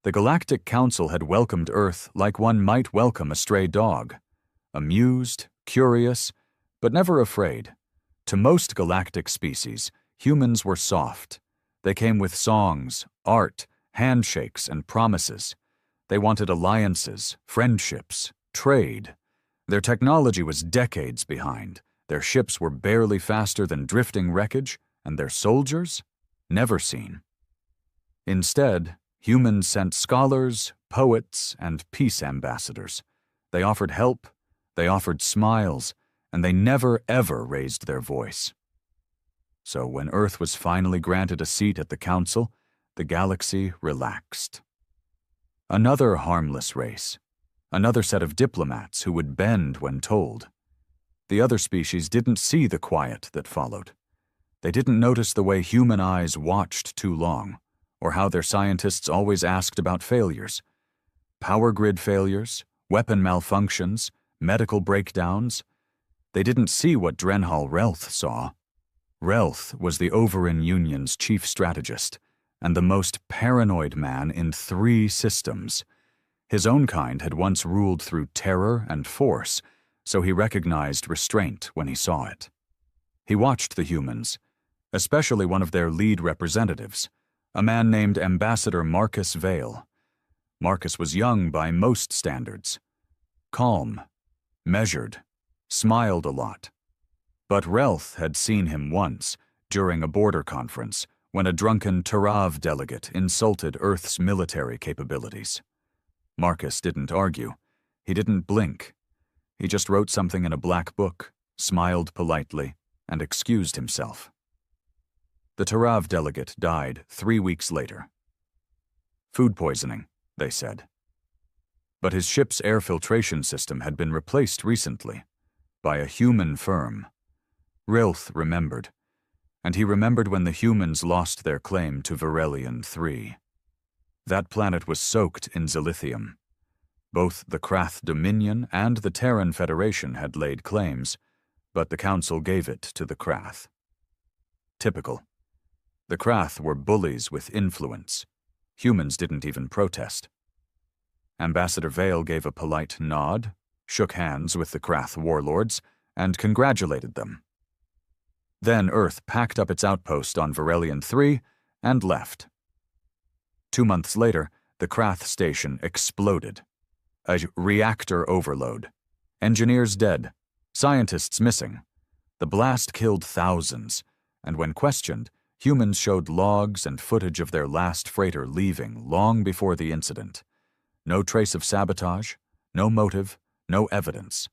The Galactic Council had welcomed Earth like one might welcome a stray dog. Amused, curious, but never afraid. To most galactic species, humans were soft. They came with songs, art, handshakes, and promises. They wanted alliances, friendships, trade. Their technology was decades behind. Their ships were barely faster than drifting wreckage, and their soldiers? Never seen. Instead, humans sent scholars, poets, and peace ambassadors. They offered help, they offered smiles, and they never ever raised their voice. So when Earth was finally granted a seat at the Council, the galaxy relaxed. Another harmless race. Another set of diplomats who would bend when told. The other species didn't see the quiet that followed. They didn't notice the way human eyes watched too long, or how their scientists always asked about failures. Power grid failures, weapon malfunctions, medical breakdowns. They didn't see what Drenhal Relth saw. Relth was the Overin Union's chief strategist, and the most paranoid man in 3 systems. His own kind had once ruled through terror and force, so he recognized restraint when he saw it. He watched the humans, especially one of their lead representatives, a man named Ambassador Marcus Vale. Marcus was young by most standards. Calm, measured, smiled a lot. But Relth had seen him once, during a border conference, when a drunken Tarav delegate insulted Earth's military capabilities. Marcus didn't argue. He didn't blink. He just wrote something in a black book, smiled politely, and excused himself. The Tarav delegate died 3 weeks later. Food poisoning, they said. But his ship's air filtration system had been replaced recently by a human firm. Rilth remembered, and he remembered when the humans lost their claim to Verelion 3. That planet was soaked in Zilithium. Both the Krath Dominion and the Terran Federation had laid claims, but the Council gave it to the Krath. Typical. The Krath were bullies with influence. Humans didn't even protest. Ambassador Vale gave a polite nod, shook hands with the Krath warlords, and congratulated them. Then Earth packed up its outpost on Verelion 3 and left. 2 months later, the Krath station exploded. A reactor overload. Engineers dead. Scientists missing. The blast killed thousands, and when questioned, humans showed logs and footage of their last freighter leaving long before the incident. No trace of sabotage, no motive, no evidence.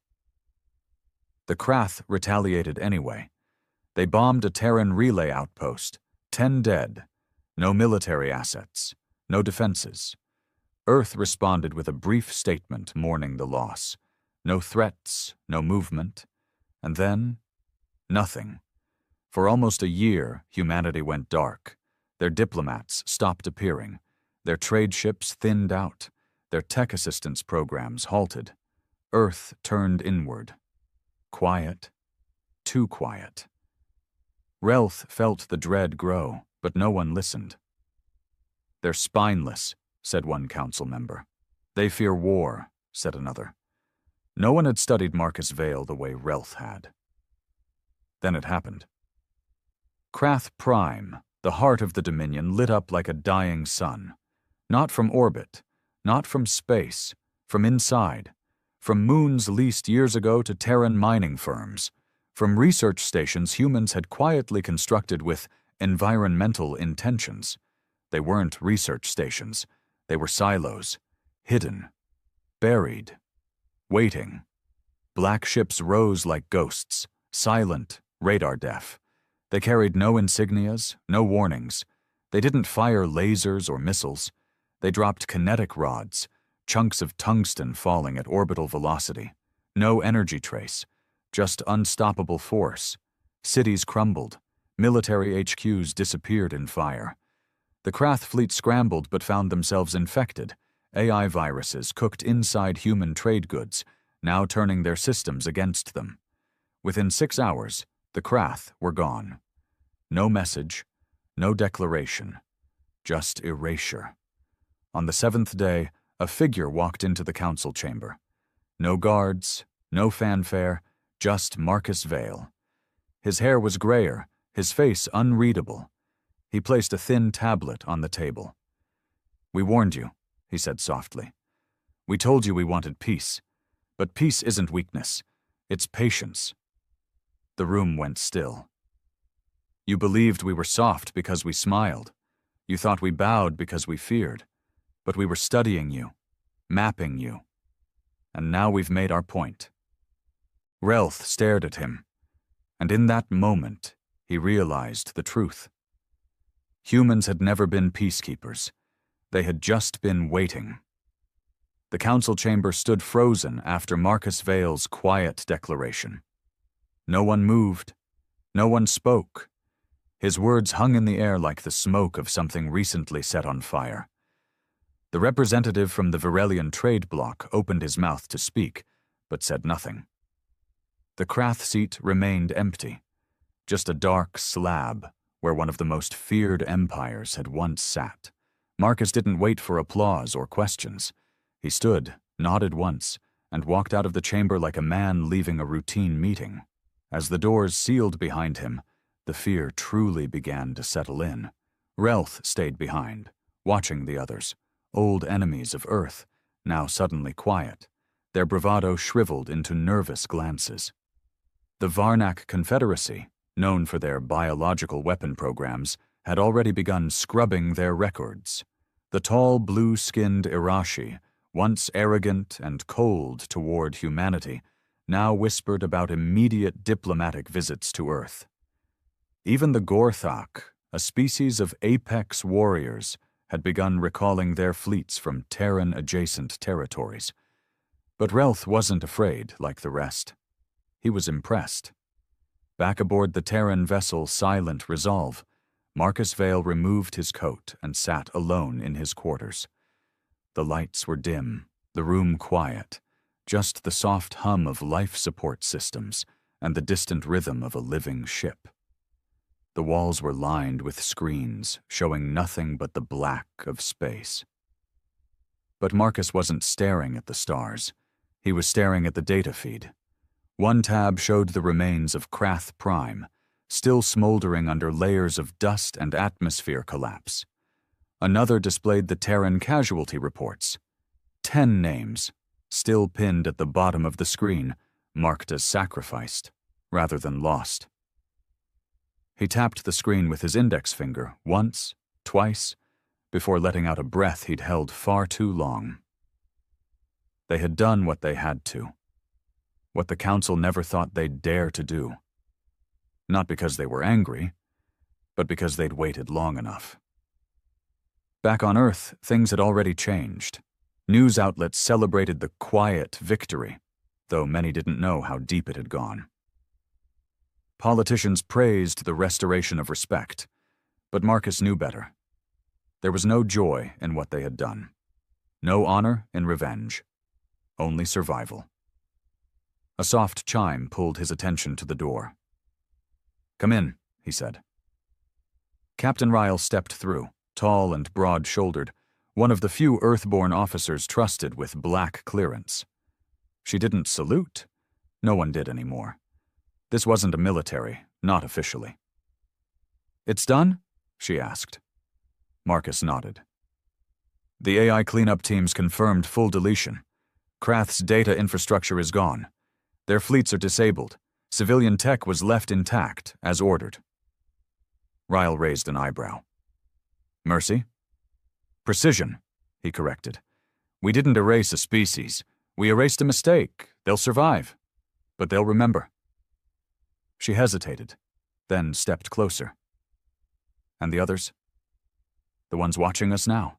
The Krath retaliated anyway. They bombed a Terran relay outpost, 10 dead, no military assets, no defenses. Earth responded with a brief statement mourning the loss. No threats, no movement, and then, nothing. For almost a year, humanity went dark. Their diplomats stopped appearing. Their trade ships thinned out. Their tech assistance programs halted. Earth turned inward. Quiet. Too quiet. Relth felt the dread grow, but no one listened. "They're spineless," said one council member. "They fear war," said another. No one had studied Marcus Vale the way Relth had. Then it happened. Krath Prime, the heart of the Dominion, lit up like a dying sun. Not from orbit, not from space, from inside. From moons leased years ago to Terran mining firms. From research stations humans had quietly constructed with environmental intentions. They weren't research stations. They were silos, hidden, buried, waiting. Black ships rose like ghosts, silent, radar deaf. They carried no insignias, no warnings. They didn't fire lasers or missiles. They dropped kinetic rods, chunks of tungsten falling at orbital velocity. No energy trace, just unstoppable force. Cities crumbled. Military HQs disappeared in fire. The Krath fleet scrambled but found themselves infected. AI viruses cooked inside human trade goods, now turning their systems against them. Within 6 hours, the Krath were gone. No message, no declaration, just erasure. On the 7th day, a figure walked into the council chamber. No guards, no fanfare, just Marcus Vale. His hair was grayer, his face unreadable. He placed a thin tablet on the table. "We warned you," he said softly. "We told you we wanted peace. But peace isn't weakness. It's patience." The room went still. "You believed we were soft because we smiled. You thought we bowed because we feared. But we were studying you, mapping you. And now we've made our point." Relth stared at him, and in that moment, he realized the truth. Humans had never been peacekeepers. They had just been waiting. The council chamber stood frozen after Marcus Vale's quiet declaration. No one moved. No one spoke. His words hung in the air like the smoke of something recently set on fire. The representative from the Virelian trade bloc opened his mouth to speak, but said nothing. The Krath seat remained empty, just a dark slab where one of the most feared empires had once sat. Marcus didn't wait for applause or questions. He stood, nodded once, and walked out of the chamber like a man leaving a routine meeting. As the doors sealed behind him, the fear truly began to settle in. Relth stayed behind, watching the others, old enemies of Earth, now suddenly quiet, their bravado shriveled into nervous glances. The Varnak Confederacy, known for their biological weapon programs, had already begun scrubbing their records. The tall, blue-skinned Irashi, once arrogant and cold toward humanity, now whispered about immediate diplomatic visits to Earth. Even the Gorthak, a species of apex warriors, had begun recalling their fleets from Terran-adjacent territories. But Relth wasn't afraid like the rest. He was impressed. Back aboard the Terran vessel Silent Resolve, Marcus Vale removed his coat and sat alone in his quarters. The lights were dim, the room quiet, just the soft hum of life support systems and the distant rhythm of a living ship. The walls were lined with screens, showing nothing but the black of space. But Marcus wasn't staring at the stars. He was staring at the data feed. One tab showed the remains of Krath Prime, still smoldering under layers of dust and atmosphere collapse. Another displayed the Terran casualty reports. 10 names, still pinned at the bottom of the screen, marked as sacrificed, rather than lost. He tapped the screen with his index finger once, twice, before letting out a breath he'd held far too long. They had done what they had to, what the Council never thought they'd dare to do. Not because they were angry, but because they'd waited long enough. Back on Earth, things had already changed. News outlets celebrated the quiet victory, though many didn't know how deep it had gone. Politicians praised the restoration of respect, but Marcus knew better. There was no joy in what they had done. No honor in revenge. Only survival. A soft chime pulled his attention to the door. "Come in," he said. Captain Ryle stepped through, tall and broad-shouldered, one of the few Earthborn officers trusted with black clearance. She didn't salute. No one did anymore. This wasn't a military, not officially. "It's done?" she asked. Marcus nodded. "The AI cleanup teams confirmed full deletion. Krath's data infrastructure is gone. Their fleets are disabled. Civilian tech was left intact, as ordered." Ryle raised an eyebrow. "Mercy?" "Precision," he corrected. "We didn't erase a species. We erased a mistake. They'll survive. But they'll remember." She hesitated, then stepped closer. "And the others? The ones watching us now?"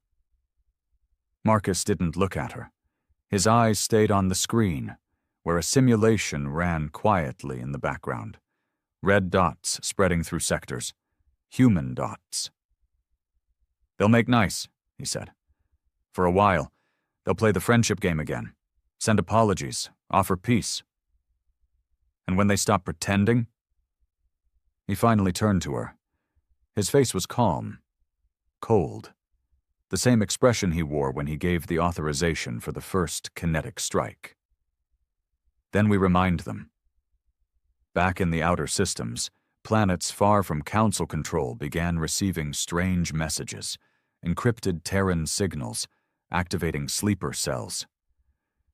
Marcus didn't look at her. His eyes stayed on the screen, where a simulation ran quietly in the background. Red dots spreading through sectors. Human dots. "They'll make nice," he said. "For a while, they'll play the friendship game again, send apologies, offer peace. And when they stop pretending..." He finally turned to her. His face was calm, cold. the same expression he wore when he gave the authorization for the first kinetic strike. Then we remind them. Back in the outer systems, planets far from Council control began receiving strange messages, encrypted Terran signals, activating sleeper cells.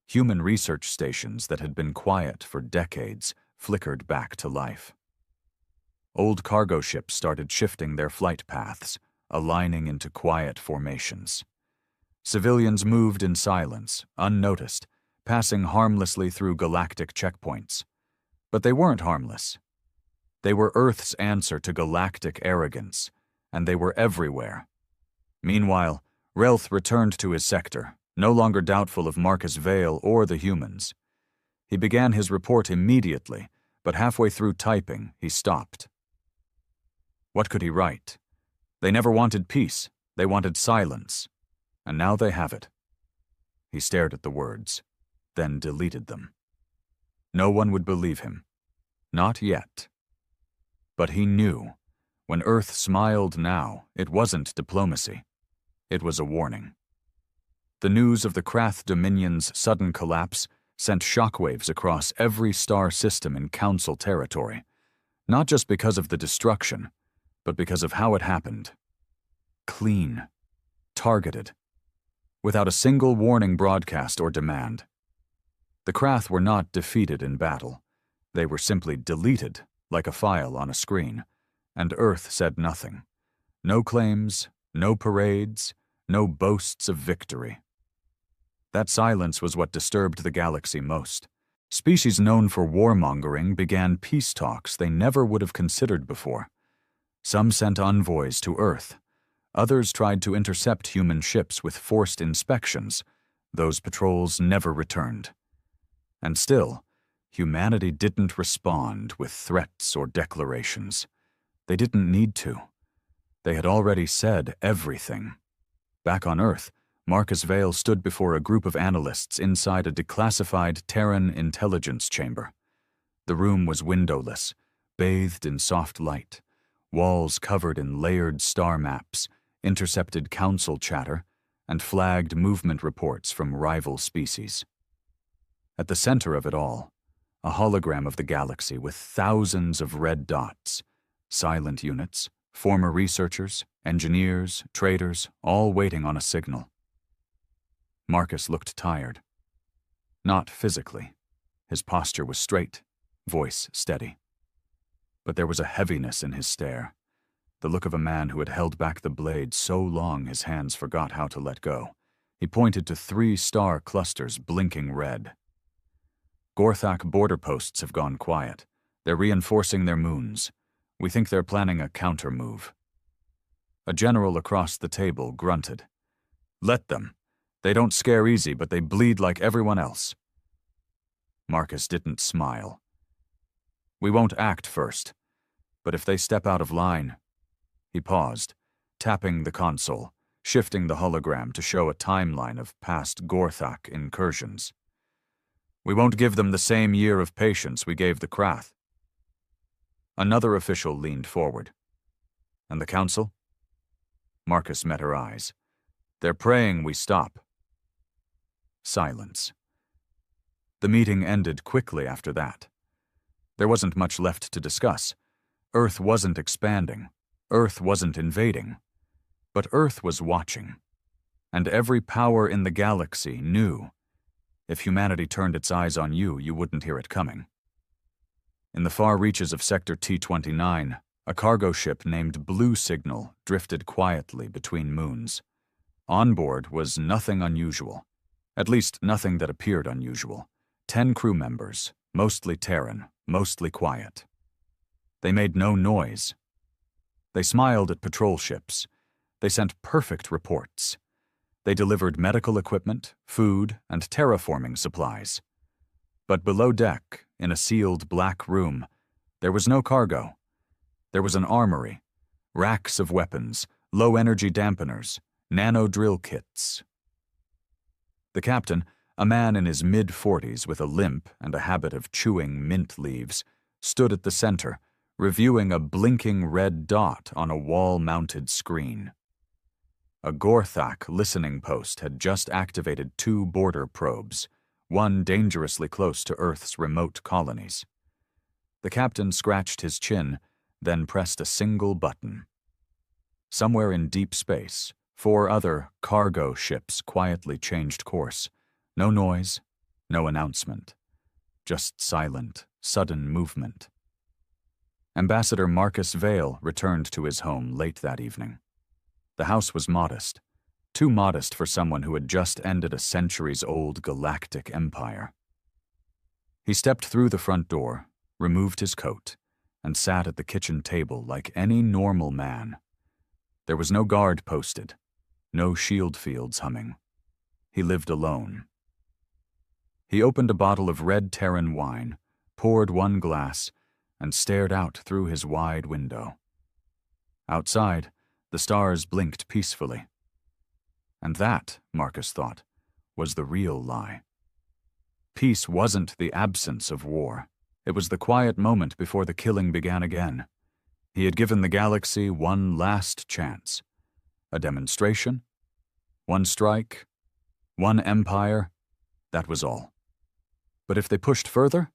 Human research stations that had been quiet for decades flickered back to life. Old cargo ships started shifting their flight paths, aligning into quiet formations. Civilians moved in silence, unnoticed, passing harmlessly through galactic checkpoints. But they weren't harmless. They were Earth's answer to galactic arrogance, and they were everywhere. Meanwhile, Relth returned to his sector, no longer doubtful of Marcus Vale or the humans. He began his report immediately, but halfway through typing, he stopped. What could he write? They never wanted peace, they wanted silence, and now they have it. He stared at the words, then deleted them. No one would believe him. Not yet. But he knew. When Earth smiled now, it wasn't diplomacy. It was a warning. The news of the Krath Dominion's sudden collapse sent shockwaves across every star system in Council territory, not just because of the destruction, but because of how it happened. Clean. Targeted. Without a single warning broadcast or demand. The Krath were not defeated in battle. They were simply deleted, like a file on a screen, and Earth said nothing. No claims, no parades, no boasts of victory. That silence was what disturbed the galaxy most. Species known for warmongering began peace talks they never would have considered before. Some sent envoys to Earth. Others tried to intercept human ships with forced inspections. Those patrols never returned. And still, humanity didn't respond with threats or declarations. They didn't need to. They had already said everything. Back on Earth, Marcus Vale stood before a group of analysts inside a declassified Terran intelligence chamber. The room was windowless, bathed in soft light, walls covered in layered star maps, intercepted Council chatter, and flagged movement reports from rival species. At the center of it all, a hologram of the galaxy with thousands of red dots, silent units, former researchers, engineers, traders, all waiting on a signal. Marcus looked tired. Not physically. His posture was straight, voice steady. But there was a heaviness in his stare, the look of a man who had held back the blade so long his hands forgot how to let go. He pointed to 3 star clusters blinking red. Gorthak border posts have gone quiet. They're reinforcing their moons. We think they're planning a counter-move. A general across the table grunted. Let them. They don't scare easy, but they bleed like everyone else. Marcus didn't smile. We won't act first, but if they step out of line... He paused, tapping the console, shifting the hologram to show a timeline of past Gorthak incursions. We won't give them the same year of patience we gave the Krath. Another official leaned forward. And the council? Marcus met her eyes. They're praying we stop. Silence. The meeting ended quickly after that. There wasn't much left to discuss. Earth wasn't expanding. Earth wasn't invading. But Earth was watching. And every power in the galaxy knew. If humanity turned its eyes on you, you wouldn't hear it coming. In the far reaches of Sector T-29, a cargo ship named Blue Signal drifted quietly between moons. On board was nothing unusual. At least nothing that appeared unusual. 10 crew members, mostly Terran, mostly quiet. They made no noise. They smiled at patrol ships. They sent perfect reports. They delivered medical equipment, food, and terraforming supplies. But below deck, in a sealed black room, there was no cargo. There was an armory, racks of weapons, low-energy dampeners, nano-drill kits. The captain, a man in his mid-40s with a limp and a habit of chewing mint leaves, stood at the center, reviewing a blinking red dot on a wall-mounted screen. A Gorthak listening post had just activated 2 border probes, one dangerously close to Earth's remote colonies. The captain scratched his chin, then pressed a single button. Somewhere in deep space, 4 other cargo ships quietly changed course. No noise, no announcement. Just silent, sudden movement. Ambassador Marcus Vale returned to his home late that evening. The house was modest, too modest for someone who had just ended a centuries-old galactic empire. He stepped through the front door, removed his coat, and sat at the kitchen table like any normal man. There was no guard posted, no shield fields humming. He lived alone. He opened a bottle of red Terran wine, poured 1 glass, and stared out through his wide window. Outside, the stars blinked peacefully. And that, Marcus thought, was the real lie. Peace wasn't the absence of war. It was the quiet moment before the killing began again. He had given the galaxy one last chance. A demonstration, 1 strike, 1 empire, that was all. But if they pushed further,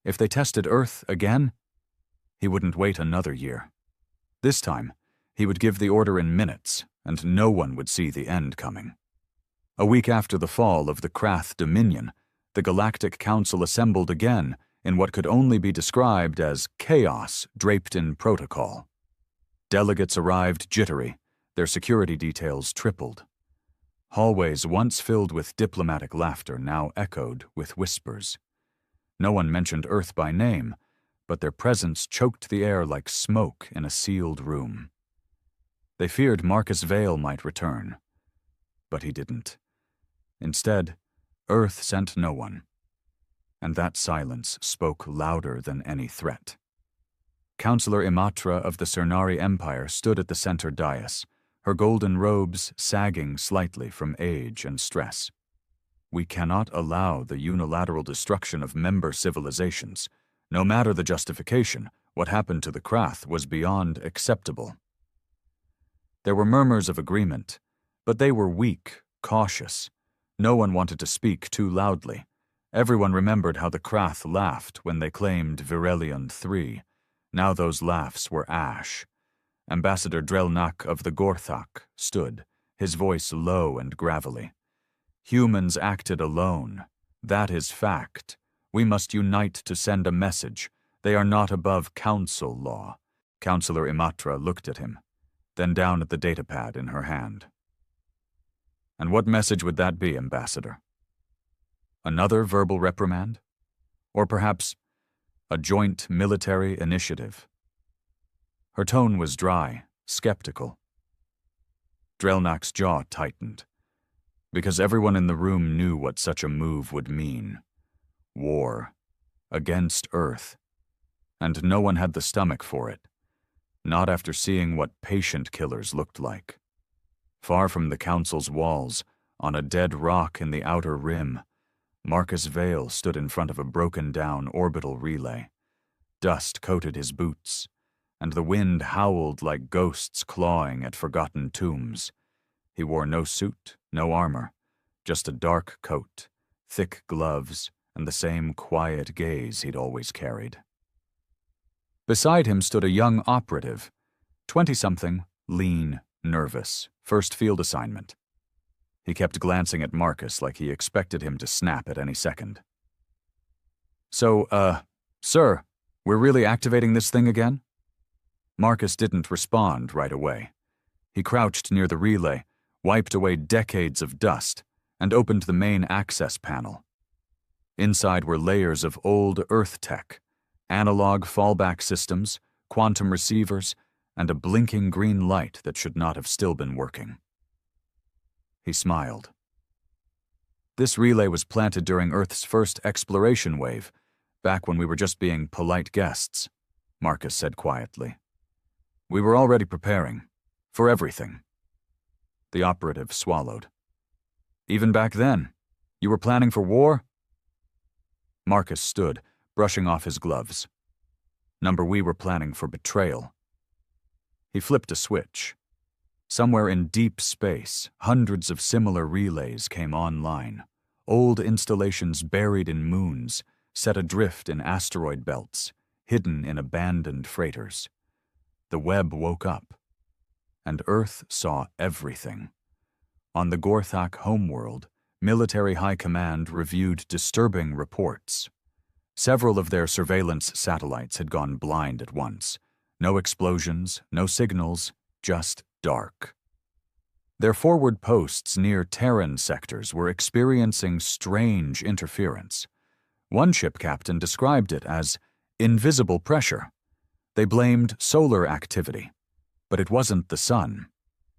if they tested Earth again, he wouldn't wait another year. This time, he would give the order in minutes, and no one would see the end coming. A week after the fall of the Krath Dominion, the Galactic Council assembled again in what could only be described as chaos draped in protocol. Delegates arrived jittery, their security details tripled. Hallways once filled with diplomatic laughter now echoed with whispers. No one mentioned Earth by name, but their presence choked the air like smoke in a sealed room. They feared Marcus Vale might return, but he didn't. Instead, Earth sent no one, and that silence spoke louder than any threat. Counselor Imatra of the Cernari Empire stood at the center dais, her golden robes sagging slightly from age and stress. We cannot allow the unilateral destruction of member civilizations. No matter the justification, what happened to the Krath was beyond acceptable. There were murmurs of agreement, but they were weak, cautious. No one wanted to speak too loudly. Everyone remembered how the Krath laughed when they claimed Virelion III. Now those laughs were ash. Ambassador Drelnak of the Gorthak stood, his voice low and gravelly. Humans acted alone. That is fact. We must unite to send a message. They are not above council law. Counselor Imatra looked at him, then down at the datapad in her hand. And what message would that be, Ambassador? Another verbal reprimand? Or perhaps a joint military initiative? Her tone was dry, skeptical. Drelnak's jaw tightened, because everyone in the room knew what such a move would mean. War. Against Earth. And no one had the stomach for it. Not after seeing what patient killers looked like. Far from the Council's walls, on a dead rock in the outer rim, Marcus Vale stood in front of a broken-down orbital relay. Dust coated his boots, and the wind howled like ghosts clawing at forgotten tombs. He wore no suit, no armor, just a dark coat, thick gloves, and the same quiet gaze he'd always carried. Beside him stood a young operative, 20-something, lean, nervous, first field assignment. He kept glancing at Marcus like he expected him to snap at any second. So, sir, we're really activating this thing again? Marcus didn't respond right away. He crouched near the relay, wiped away decades of dust, and opened the main access panel. Inside were layers of old Earth tech, analog fallback systems, quantum receivers, and a blinking green light that should not have still been working. He smiled. This relay was planted during Earth's first exploration wave, back when we were just being polite guests, Marcus said quietly. We were already preparing, for everything. The operative swallowed. Even back then, you were planning for war? Marcus stood, brushing off his gloves. We were planning for betrayal. He flipped a switch. Somewhere in deep space, hundreds of similar relays came online. Old installations buried in moons, set adrift in asteroid belts, hidden in abandoned freighters. The web woke up, and Earth saw everything. On the Gorthak homeworld, military high command reviewed disturbing reports. Several of their surveillance satellites had gone blind at once. No explosions, no signals, just dark. Their forward posts near Terran sectors were experiencing strange interference. One ship captain described it as invisible pressure. They blamed solar activity, but it wasn't the sun.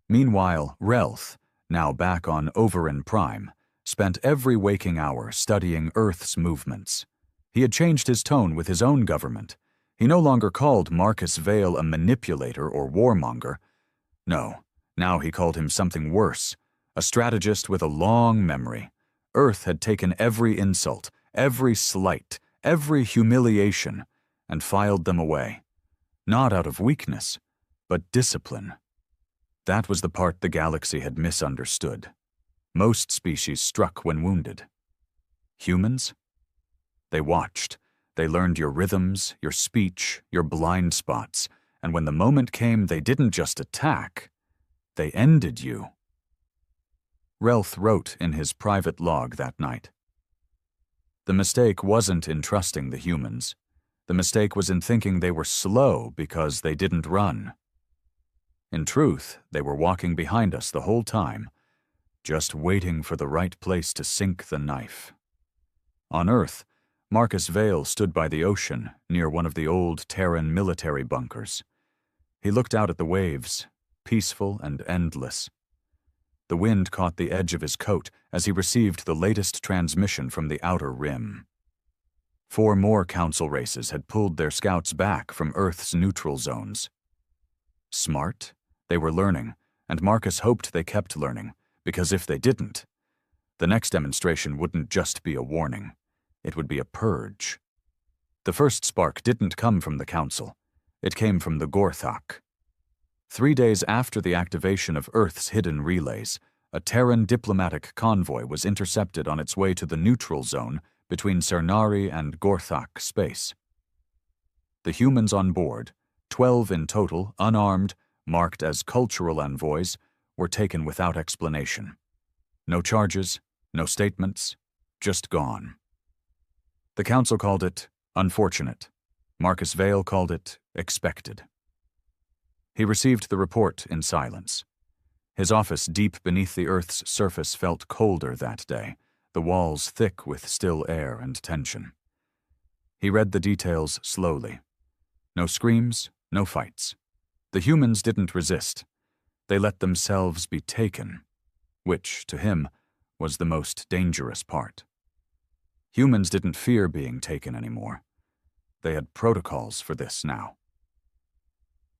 Meanwhile, Relth, now back on Overin Prime, spent every waking hour studying Earth's movements. He had changed his tone with his own government. He no longer called Marcus Vale a manipulator or warmonger. No, now he called him something worse, a strategist with a long memory. Earth had taken every insult, every slight, every humiliation, and filed them away. Not out of weakness, but discipline. That was the part the galaxy had misunderstood. Most species struck when wounded. Humans? They watched. They learned your rhythms, your speech, your blind spots, and when the moment came, they didn't just attack. They ended you. Relth wrote in his private log that night. The mistake wasn't in trusting the humans. The mistake was in thinking they were slow because they didn't run. In truth, they were walking behind us the whole time, just waiting for the right place to sink the knife. On Earth, Marcus Vale stood by the ocean near one of the old Terran military bunkers. He looked out at the waves, peaceful and endless. The wind caught the edge of his coat as he received the latest transmission from the outer rim. 4 more council races had pulled their scouts back from Earth's neutral zones. Smart? They were learning, and Marcus hoped they kept learning, because if they didn't, the next demonstration wouldn't just be a warning. It would be a purge. The first spark didn't come from the council. It came from the Gorthak. 3 days after the activation of Earth's hidden relays, a Terran diplomatic convoy was intercepted on its way to the neutral zone between Cernari and Gorthak space. The humans on board, 12 in total, unarmed, marked as cultural envoys, were taken without explanation. No charges, no statements, just gone. The council called it unfortunate. Marcus Vale called it expected. He received the report in silence. His office deep beneath the Earth's surface felt colder that day, the walls thick with still air and tension. He read the details slowly. No screams, no fights. The humans didn't resist. They let themselves be taken, which, to him, was the most dangerous part. Humans didn't fear being taken anymore. They had protocols for this now.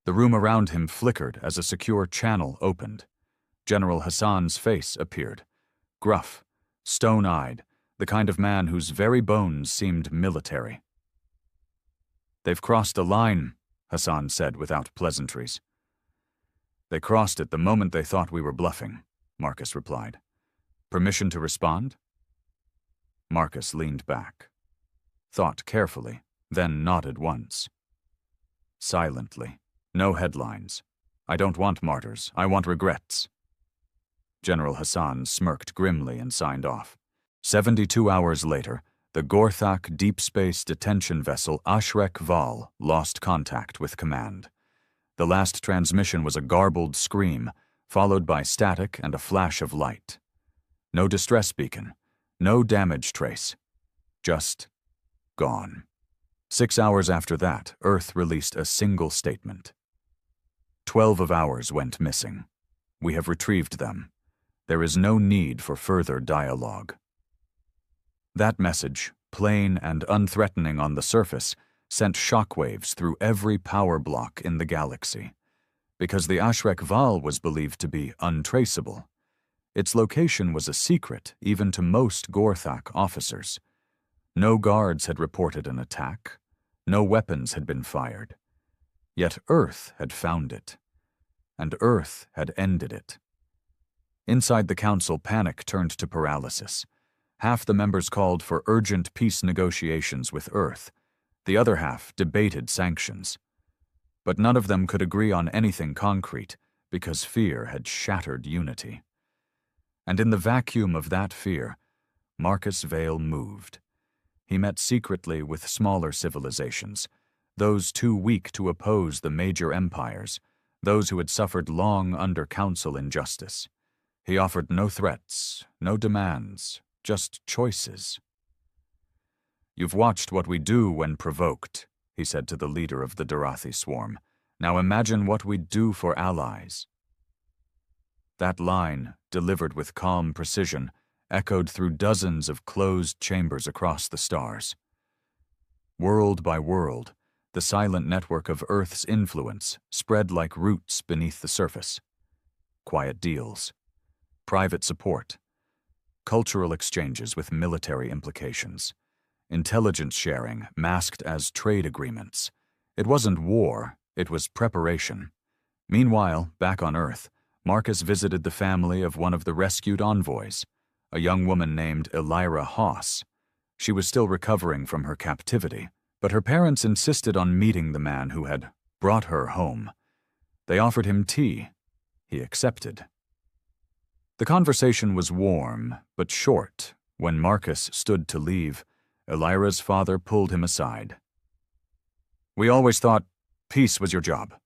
The room around him flickered as a secure channel opened. General Hassan's face appeared, gruff, stone-eyed, the kind of man whose very bones seemed military. "They've crossed a line," Hassan said without pleasantries. "They crossed it the moment they thought we were bluffing," Marcus replied. "Permission to respond?" Marcus leaned back, thought carefully, then nodded once. Silently. No headlines. "I don't want martyrs. I want regrets." General Hassan smirked grimly and signed off. 72 hours later, the Gorthak deep space detention vessel HFY lost contact with command. The last transmission was a garbled scream, followed by static and a flash of light. No distress beacon, no damage trace. Just gone. 6 hours after that, Earth released a single statement. 12 of ours went missing. We have retrieved them. There is no need for further dialogue. That message, plain and unthreatening on the surface, sent shockwaves through every power block in the galaxy. Because the HFY was believed to be untraceable. Its location was a secret even to most Gorthak officers. No guards had reported an attack. No weapons had been fired. Yet Earth had found it. and Earth had ended it. Inside the council, panic turned to paralysis. Half the members called for urgent peace negotiations with Earth. The other half debated sanctions. But none of them could agree on anything concrete because fear had shattered unity. And in the vacuum of that fear, Marcus Vale moved. He met secretly with smaller civilizations, those too weak to oppose the major empires, those who had suffered long under council injustice. He offered no threats, no demands, just choices. "You've watched what we do when provoked," he said to the leader of the Darathi swarm. "Now imagine what we'd do for allies." That line, delivered with calm precision, echoed through dozens of closed chambers across the stars. World by world, the silent network of Earth's influence spread like roots beneath the surface. Quiet deals, private support, cultural exchanges with military implications, intelligence sharing masked as trade agreements. It wasn't war, it was preparation. Meanwhile, back on Earth, Marcus visited the family of one of the rescued envoys, a young woman named Elira Haas. She was still recovering from her captivity, but her parents insisted on meeting the man who had brought her home. They offered him tea. He accepted. The conversation was warm, but short. When Marcus stood to leave, Elira's father pulled him aside. "We always thought peace was your job."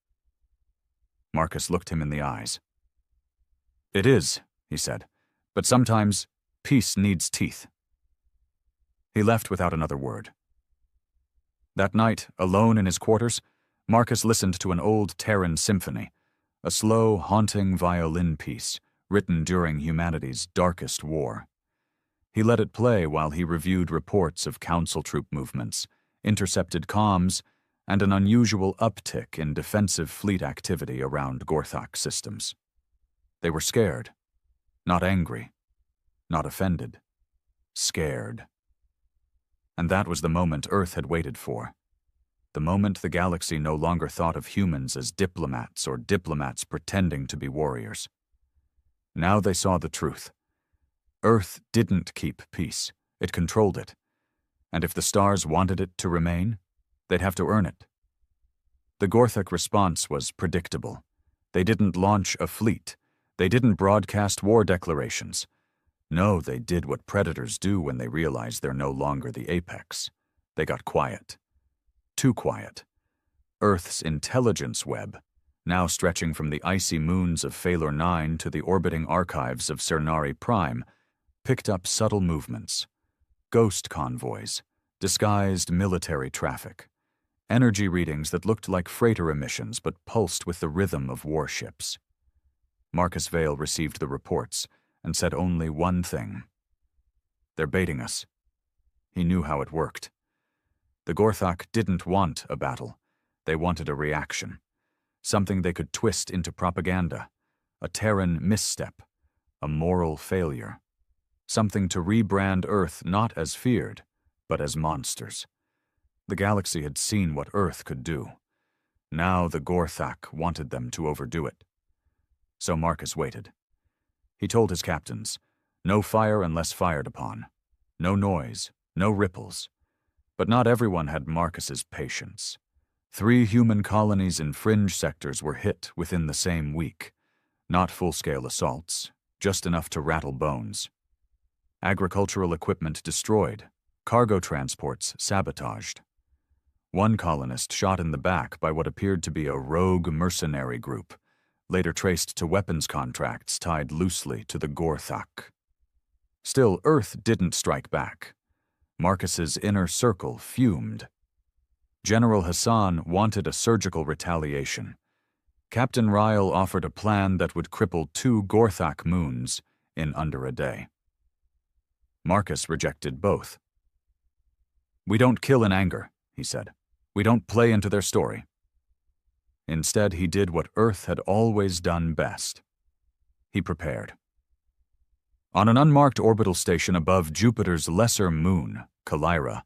Marcus looked him in the eyes. "It is," he said, "but sometimes peace needs teeth." He left without another word. That night, alone in his quarters, Marcus listened to an old Terran symphony, a slow, haunting violin piece written during humanity's darkest war. He let it play while he reviewed reports of council troop movements, intercepted comms, and an unusual uptick in defensive fleet activity around Gorthak systems. They were scared, not angry, not offended, scared. And that was the moment Earth had waited for. The moment the galaxy no longer thought of humans as diplomats or diplomats pretending to be warriors. Now they saw the truth. Earth didn't keep peace, it controlled it. And if the stars wanted it to remain, they'd have to earn it. The Gorthak response was predictable. They didn't launch a fleet. They didn't broadcast war declarations. No, they did what predators do when they realize they're no longer the apex. They got quiet. Too quiet. Earth's intelligence web, now stretching from the icy moons of Phalor 9 to the orbiting archives of Cernari Prime, picked up subtle movements. Ghost convoys, disguised military traffic, energy readings that looked like freighter emissions but pulsed with the rhythm of warships. Marcus Vale received the reports and said only one thing. "They're baiting us." He knew how it worked. The Gorthak didn't want a battle. They wanted a reaction. Something they could twist into propaganda. A Terran misstep. A moral failure. Something to rebrand Earth not as feared, but as monsters. The galaxy had seen what Earth could do. Now the Gorthak wanted them to overdo it. So Marcus waited. He told his captains, no fire unless fired upon. No noise, no ripples. But not everyone had Marcus's patience. 3 human colonies in fringe sectors were hit within the same week. Not full-scale assaults, just enough to rattle bones. Agricultural equipment destroyed, cargo transports sabotaged. One colonist shot in the back by what appeared to be a rogue mercenary group, later traced to weapons contracts tied loosely to the Gorthak. Still, Earth didn't strike back. Marcus's inner circle fumed. General Hassan wanted a surgical retaliation. Captain Ryle offered a plan that would cripple 2 Gorthak moons in under a day. Marcus rejected both. "We don't kill in anger," he said. "We don't play into their story." Instead, he did what Earth had always done best. He prepared. On an unmarked orbital station above Jupiter's lesser moon, Calira,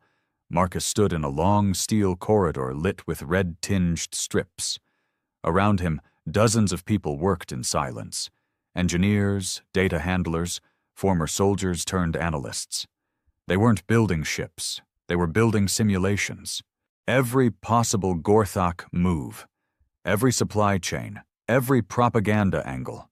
Marcus stood in a long steel corridor lit with red-tinged strips. Around him, Dozens of people worked in silence. Engineers, data handlers, former soldiers turned analysts. They weren't building ships. They were building simulations. Every possible Gorthok move, every supply chain, every propaganda angle.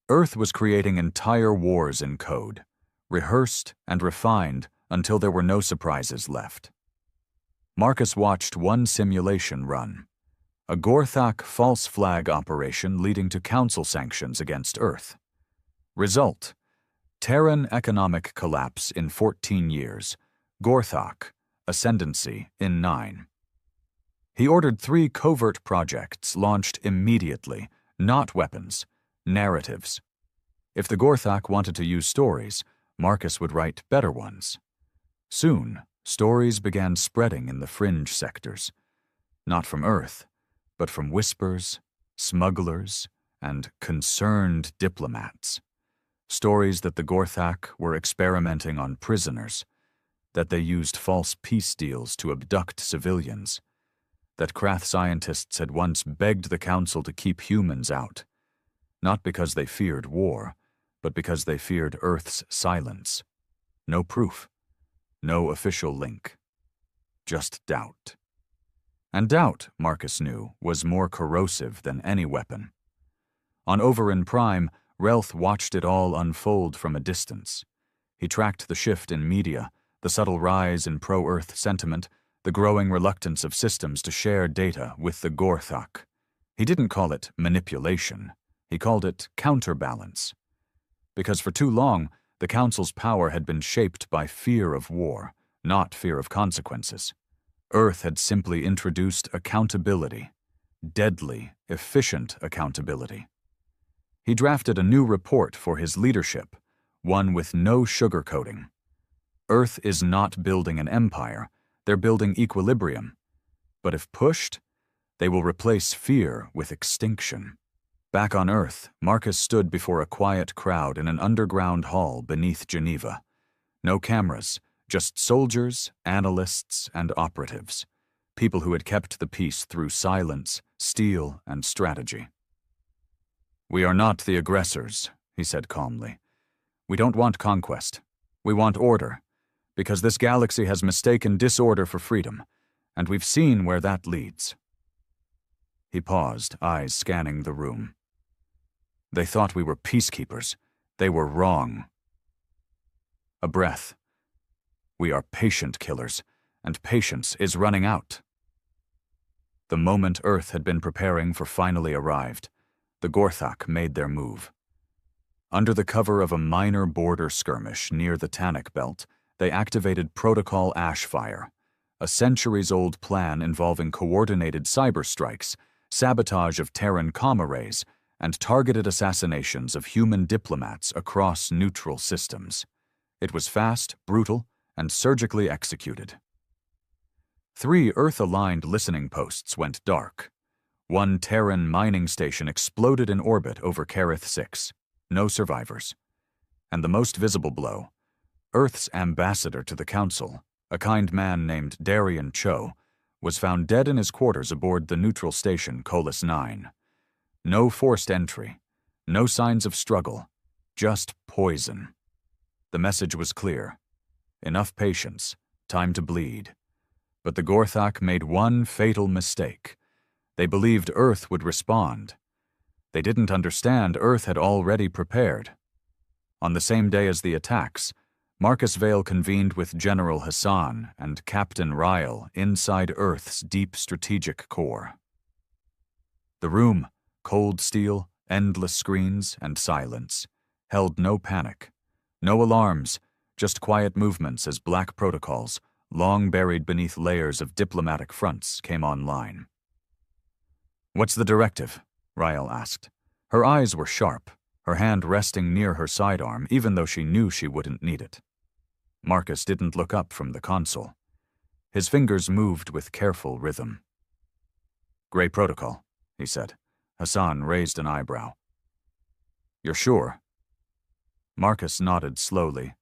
Earth was creating entire wars in code, rehearsed and refined until there were no surprises left. Marcus watched one simulation run, a Gorthok false flag operation leading to council sanctions against Earth. Result: Terran economic collapse in 14 years, Gorthok ascendancy in 9. He ordered 3 covert projects launched immediately, not weapons, narratives. If the Gorthok wanted to use stories, Marcus would write better ones. Soon, stories began spreading in the fringe sectors, not from Earth, but from whispers, smugglers, and concerned diplomats. Stories that the Gorthok were experimenting on prisoners, that they used false peace deals to abduct civilians, that Krath scientists had once begged the Council to keep humans out, not because they feared war, but because they feared Earth's silence. No proof, no official link, just doubt. And doubt, Marcus knew, was more corrosive than any weapon. On Overin Prime, Relth watched it all unfold from a distance. He tracked the shift in media, the subtle rise in pro-Earth sentiment, the growing reluctance of systems to share data with the Gorthok. He didn't call it manipulation. He called it counterbalance. Because for too long, the Council's power had been shaped by fear of war, not fear of consequences. Earth had simply introduced accountability, deadly, efficient accountability. He drafted a new report for his leadership, one with no sugarcoating. Earth is not building an empire, they're building equilibrium. But if pushed, they will replace fear with extinction. Back on Earth, Marcus stood before a quiet crowd in an underground hall beneath Geneva. No cameras, just soldiers, analysts, and operatives. People who had kept the peace through silence, steel, and strategy. "We are not the aggressors," he said calmly. "We don't want conquest. We want order, because this galaxy has mistaken disorder for freedom, and we've seen where that leads." He paused, eyes scanning the room. "They thought we were peacekeepers. They were wrong." A breath. "We are patient killers, and patience is running out." The moment Earth had been preparing for finally arrived. The Gorthok made their move. Under the cover of a minor border skirmish near the Tannic Belt, they activated Protocol Ashfire, a centuries-old plan involving coordinated cyber strikes, sabotage of Terran comm arrays, and targeted assassinations of human diplomats across neutral systems. It was fast, brutal, and surgically executed. 3 Earth-aligned listening posts went dark. One Terran mining station exploded in orbit over Kareth 6. No survivors. And the most visible blow, Earth's ambassador to the Council, a kind man named Darian Cho, was found dead in his quarters aboard the neutral station Colas 9. No forced entry, no signs of struggle, just poison. The message was clear. Enough patience, time to bleed. But the Gorthok made one fatal mistake. They believed Earth would respond. They didn't understand Earth had already prepared. On the same day as the attacks, Marcus Vale convened with General Hassan and Captain Ryle inside Earth's deep strategic core. The room, cold steel, endless screens, and silence, held no panic, no alarms, just quiet movements as black protocols, long buried beneath layers of diplomatic fronts, came online. "What's the directive?" Ryle asked. Her eyes were sharp, her hand resting near her sidearm even though she knew she wouldn't need it. Marcus didn't look up from the console. His fingers moved with careful rhythm. "Gray protocol," he said. Hassan raised an eyebrow. "You're sure?" Marcus nodded slowly.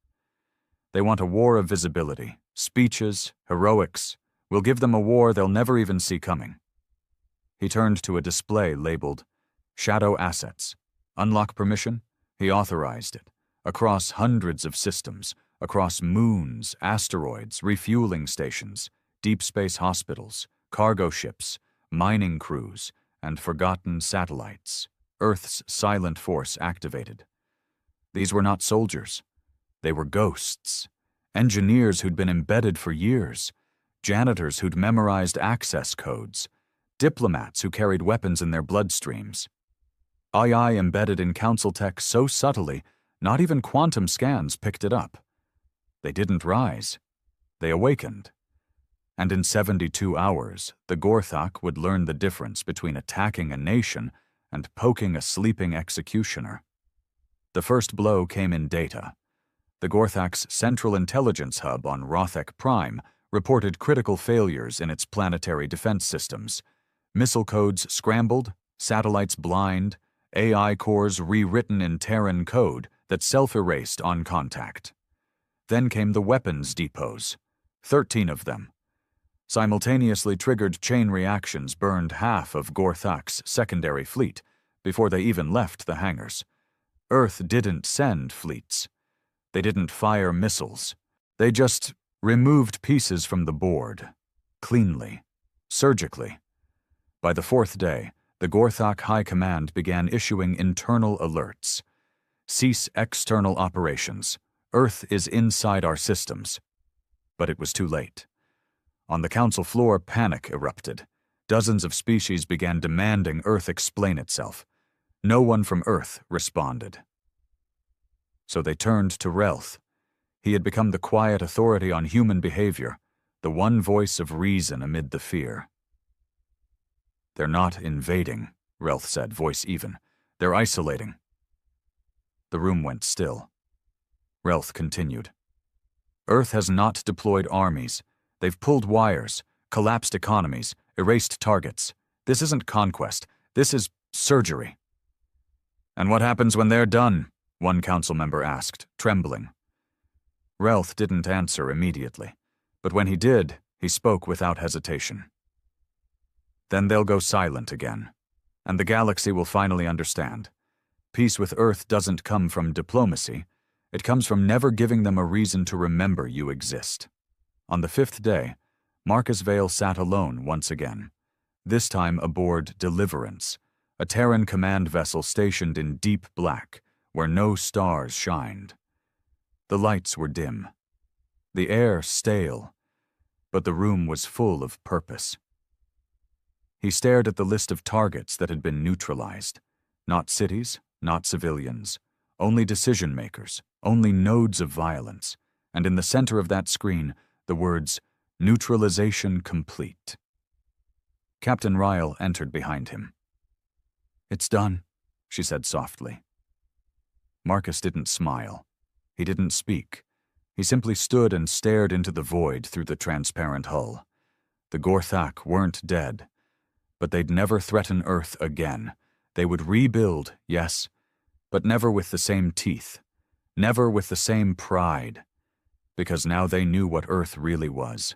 "They want a war of visibility, speeches, heroics. We'll give them a war they'll never even see coming." He turned to a display labeled Shadow Assets. Unlock permission? He authorized it. Across hundreds of systems, across moons, asteroids, refueling stations, deep space hospitals, cargo ships, mining crews, and forgotten satellites, Earth's silent force activated. These were not soldiers. They were ghosts. Engineers who'd been embedded for years. Janitors who'd memorized access codes. Diplomats who carried weapons in their bloodstreams. AI embedded in council tech so subtly, not even quantum scans picked it up. They didn't rise. They awakened. And in 72 hours, the Gorthak would learn the difference between attacking a nation and poking a sleeping executioner. The first blow came in data. The Gorthak's Central Intelligence Hub on Rothek Prime reported critical failures in its planetary defense systems. Missile codes scrambled, satellites blind, AI cores rewritten in Terran code that self-erased on contact. Then came the weapons depots, 13 of them. Simultaneously triggered chain reactions burned half of Gorthak's secondary fleet before they even left the hangars. Earth didn't send fleets. They didn't fire missiles. They just removed pieces from the board, cleanly, surgically. By the fourth day, the Gorthak High Command began issuing internal alerts. Cease external operations. Earth is inside our systems. But it was too late. On the council floor, panic erupted. Dozens of species began demanding Earth explain itself. No one from Earth responded. So they turned to Relth. He had become the quiet authority on human behavior, the one voice of reason amid the fear. "They're not invading," Relth said, voice even. "They're isolating." The room went still. Relth continued. "Earth has not deployed armies. They've pulled wires, collapsed economies, erased targets. This isn't conquest. This is surgery." "And what happens when they're done?" one council member asked, trembling. Relth didn't answer immediately, but when he did, he spoke without hesitation. "Then they'll go silent again, and the galaxy will finally understand. Peace with Earth doesn't come from diplomacy. It comes from never giving them a reason to remember you exist." On the fifth day, Marcus Vale sat alone once again, this time aboard Deliverance, a Terran command vessel stationed in deep black, where no stars shined. The lights were dim, the air stale, but the room was full of purpose. He stared at the list of targets that had been neutralized. Not cities, not civilians, only decision-makers, only nodes of violence, and in the center of that screen, the words, "Neutralization complete." Captain Ryle entered behind him. "It's done," she said softly. Marcus didn't smile. He didn't speak. He simply stood and stared into the void through the transparent hull. The Gorthak weren't dead, but they'd never threaten Earth again. They would rebuild, yes, but never with the same teeth, never with the same pride, because now they knew what Earth really was.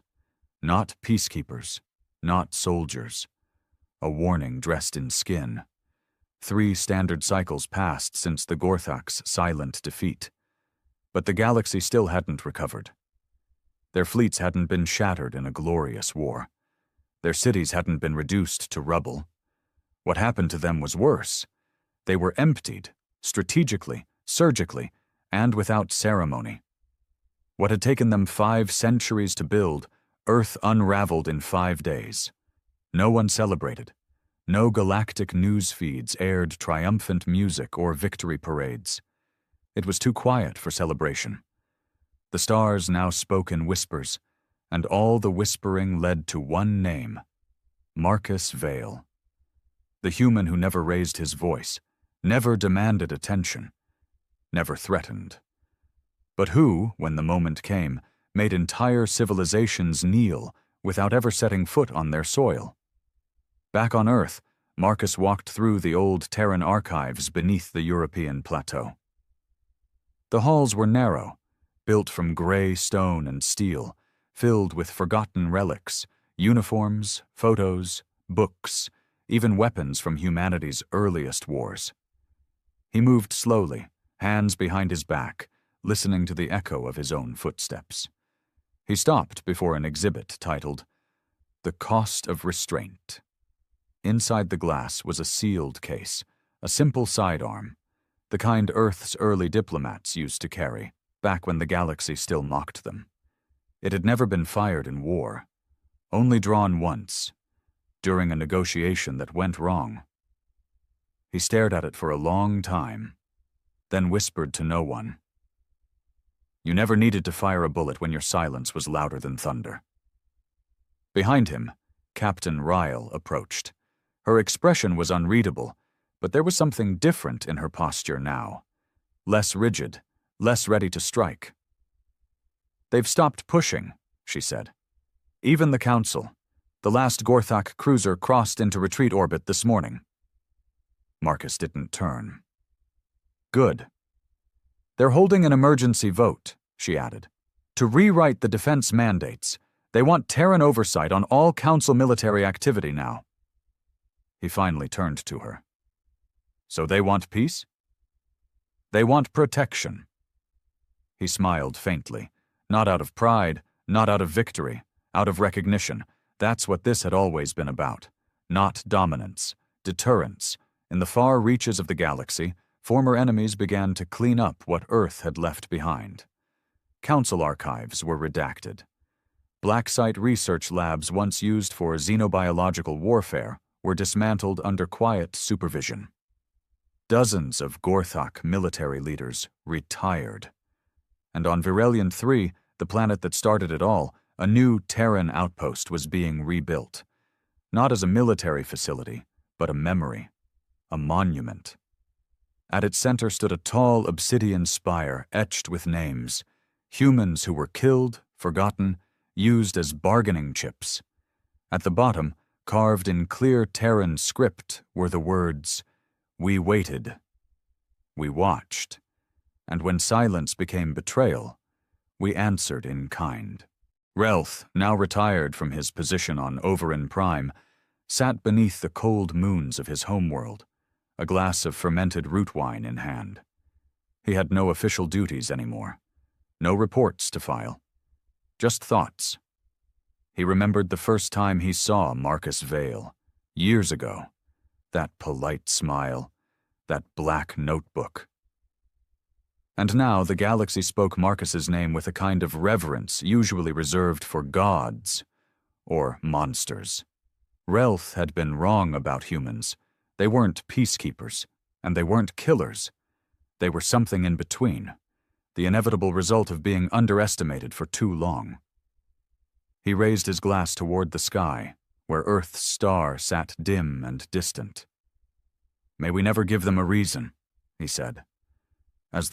Not peacekeepers, not soldiers. A warning dressed in skin. 3 standard cycles passed since the Gorthak's silent defeat. But the galaxy still hadn't recovered. Their fleets hadn't been shattered in a glorious war. Their cities hadn't been reduced to rubble. What happened to them was worse. They were emptied, strategically, surgically, and without ceremony. What had taken them 5 centuries to build, Earth unraveled in 5 days. No one celebrated. No galactic news feeds aired triumphant music or victory parades. It was too quiet for celebration. The stars now spoke in whispers, and all the whispering led to one name, Marcus Vale. The human who never raised his voice, never demanded attention, never threatened. But who, when the moment came, made entire civilizations kneel without ever setting foot on their soil. Back on Earth, Marcus walked through the old Terran archives beneath the European plateau. The halls were narrow, built from gray stone and steel, filled with forgotten relics, uniforms, photos, books, even weapons from humanity's earliest wars. He moved slowly, hands behind his back, listening to the echo of his own footsteps. He stopped before an exhibit titled, "The Cost of Restraint." Inside the glass was a sealed case, a simple sidearm, the kind Earth's early diplomats used to carry, back when the galaxy still mocked them. It had never been fired in war, only drawn once, during a negotiation that went wrong. He stared at it for a long time, then whispered to no one. You never needed to fire a bullet when your silence was louder than thunder. Behind him, Captain Ryle approached. Her expression was unreadable, but there was something different in her posture now. Less rigid, less ready to strike. They've stopped pushing, she said. Even the Council. The last Gorthak cruiser crossed into retreat orbit this morning. Marcus didn't turn. Good. They're holding an emergency vote, she added, to rewrite the defense mandates. They want Terran oversight on all Council military activity now. He finally turned to her. So they want peace? They want protection. He smiled faintly, not out of pride, not out of victory, out of recognition. That's what this had always been about. Not dominance, deterrence. In the far reaches of the galaxy, former enemies began to clean up what Earth had left behind. Council archives were redacted. Black site research labs once used for xenobiological warfare were dismantled under quiet supervision. Dozens of Gorthak military leaders retired. And on Virelian 3, the planet that started it all, a new Terran outpost was being rebuilt. Not as a military facility, but a memory, a monument. At its center stood a tall obsidian spire etched with names, humans who were killed, forgotten, used as bargaining chips. At the bottom, carved in clear Terran script, were the words, "We waited. We watched. And when silence became betrayal, we answered in kind." Relth, now retired from his position on Overin Prime, sat beneath the cold moons of his homeworld, a glass of fermented root wine in hand. He had no official duties anymore, no reports to file, just thoughts. He remembered the first time he saw Marcus Vale, years ago, that polite smile, that black notebook. And now the galaxy spoke Marcus's name with a kind of reverence usually reserved for gods or monsters. Relth had been wrong about humans. They weren't peacekeepers, and they weren't killers. They were something in between, the inevitable result of being underestimated for too long. He raised his glass toward the sky, where Earth's star sat dim and distant. "May we never give them a reason," he said. As the